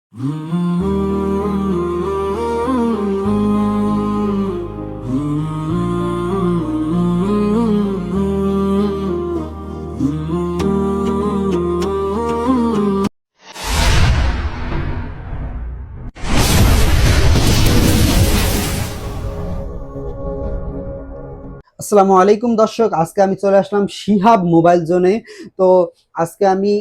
আসসালামু আলাইকুম দর্শক, আজকে আমি চলে আসলাম শিহাব মোবাইল জোনে। তো আজকে আমি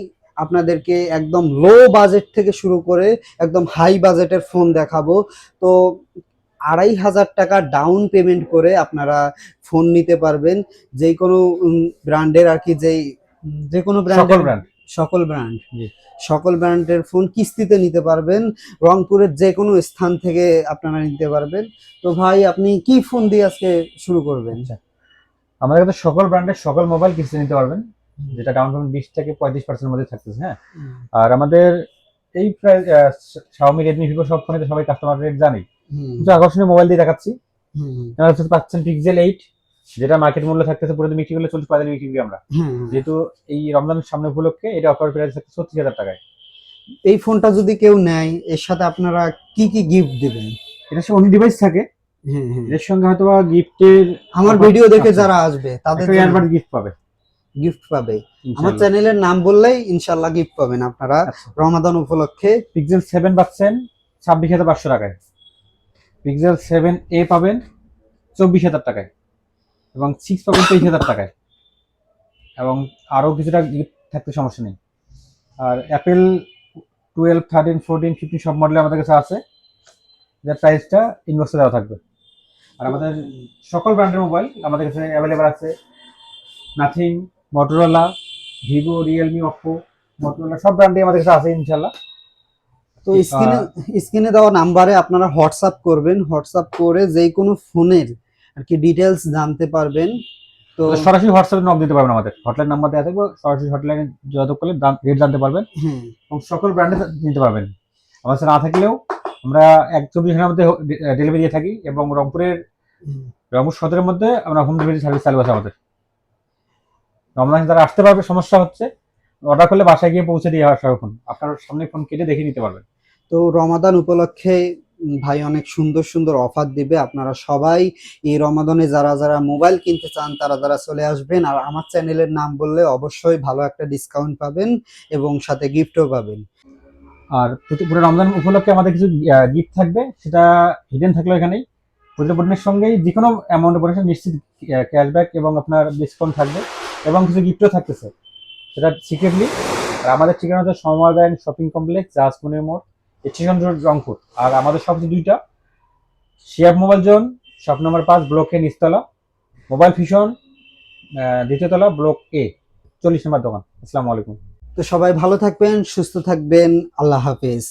আপনাদেরকে একদম লো বাজেট থেকে শুরু করে একদম হাই বাজেটের ফোন দেখাবো। তো 2,500 টাকা ডাউন পেমেন্ট করে আপনারা ফোন নিতে পারবেন। যে কোনো ব্র্যান্ডের আর কি, যে কোনো ব্র্যান্ডের, সকল ব্র্যান্ড, সকল ব্র্যান্ডের ফোন কিস্তিতে নিতে পারবেন। রংপুরের যে কোনো স্থান থেকে আপনারা নিতে পারবেন। তো ভাই, আপনি কি ফোন দিয়ে আজকে শুরু করবেন? আমাদের কাছে সকল ব্র্যান্ডের সকল মোবাইল কিস্তি নিতে পারবেন, যেটা ডাউন পেমেন্ট 20 থেকে 35% মধ্যে থাকতেছে। হ্যাঁ, আর আমাদের এই প্রায় Xiaomi, Redmi, Vivo সব ফোনে তো সবাই কাস্টমার রেট জানি। কিছু আকর্ষণীয় মোবাইল দিয়ে দেখাচ্ছি। আপনারা পাচ্ছেন Pixel 8, যেটা মার্কেট মূল্য থাকতেছে পুরো বিক্রি করলে 40-45 বিক্রি করি আমরা। যেহেতু এই রমজানের সামনে উপলক্ষে এটা অফার প্রাইস থাকছে 36,000 টাকায়। এই ফোনটা যদি কেউ নেয়, এর সাথে আপনারা কি কি গিফট দিবেন? এটা সে অনলি ডিভাইস থাকে। এর সঙ্গে হয়তো গিফটের, আমার ভিডিও দেখে যারা আসবে তাদের এয়ারবাড গিফট পাবে। আমার চ্যানেলের নাম বললেই ইনশাআল্লাহ গিফট পাবেন আপনারা রমাদান উপলক্ষে। Pixel 7 পাচ্ছেন 26,500 টাকায়, Pixel 7a পাবেন 24,000 টাকায়, এবং 6 পাবেন 23,000 টাকায়, এবং আরো কিছুটা গিফট থাকতে সমস্যা নেই। আর অ্যাপেল 12, 13, 14, 15 সব মডেল আমাদের কাছে আছে, যার প্রাইসটা ইনবক্সে দেওয়া থাকবে। আর আমাদের সকল ব্র্যান্ডের মোবাইল আমাদের কাছে অ্যাভেলেবল আছে। Nothing, Motorola, Vivo, Realme, Oppo, Motorola সব ব্র্যান্ডই আমাদের কাছে আছে ইনশাল্লাহ। তো স্ক্রিনে দেওয়া নাম্বারে আপনারা হোয়াটসঅ্যাপ করবেন, হোয়াটসঅ্যাপ করে যে কোনো ফোনের আর কি ডিটেলস জানতে পারবেন। তো সরাসরি হোয়াটসঅ্যাপে নক দিতে পারবেন, আমাদের হটলাইন নাম্বার দেওয়া থাকবে, সরাসরি হটলাইনে যোগাযোগ করলে রেট জানতে পারবেন এবং সকল ব্র্যান্ডে নিতে পারবেন। আমার কাছে না থাকলেও আমরা 24 ঘন্টার মধ্যে ডেলিভারি দিয়ে থাকি, এবং রংপুর 17-এর মধ্যে আমরা হোম ডেলিভারি সার্ভিস চালু আছে আমাদের। রমজান যারা আসতে পারবে, সমস্যা হচ্ছে অর্ডার করলে বাসায় গিয়ে পৌঁছে দিয়ে আসা, ফোন আপনার সামনে ফোন কেটে দেখে নিতে পারবেন। তো রমাদান উপলক্ষে ভাই অনেক সুন্দর সুন্দর অফার দিবে। আপনারা সবাই এই রমাদানে যারা যারা মোবাইল কিনতে চান তারা চলে আসবেন। আর আমার চ্যানেলের নাম বললে অবশ্যই ভালো একটা ডিসকাউন্ট পাবেন এবং সাথে গিফটও পাবেন। আর পুরো রমজান উপলক্ষে আমাদের কিছু গিফট থাকবে, সেটা হিডেন থাকলো এখানেই। প্রতিটা বোনের সঙ্গেই যে কোনো অ্যামাউন্টের পরে নিশ্চিত ক্যাশব্যাক এবং আপনার ডিসকাউন্ট থাকবে, এবং কিছু গিফটও থাকতেছে, সেটা সিক্রেটলি। আর আমাদের ঠিকানা হচ্ছে সময় ব্যাংক শপিং কমপ্লেক্স, জাহাজপুনের মোড়, স্টেশন রোড, রংপুর। আর আমাদের সবচেয়ে দুইটা, Shihab mobile zone shop number 5, block A নিচতলা, মোবাইল ফিশন দ্বিতীয় তলা, ব্লক এ 40 নম্বর দোকান। আসসালামু আলাইকুম। তো সবাই ভালো থাকবেন, সুস্থ থাকবেন, আল্লাহ হাফেজ।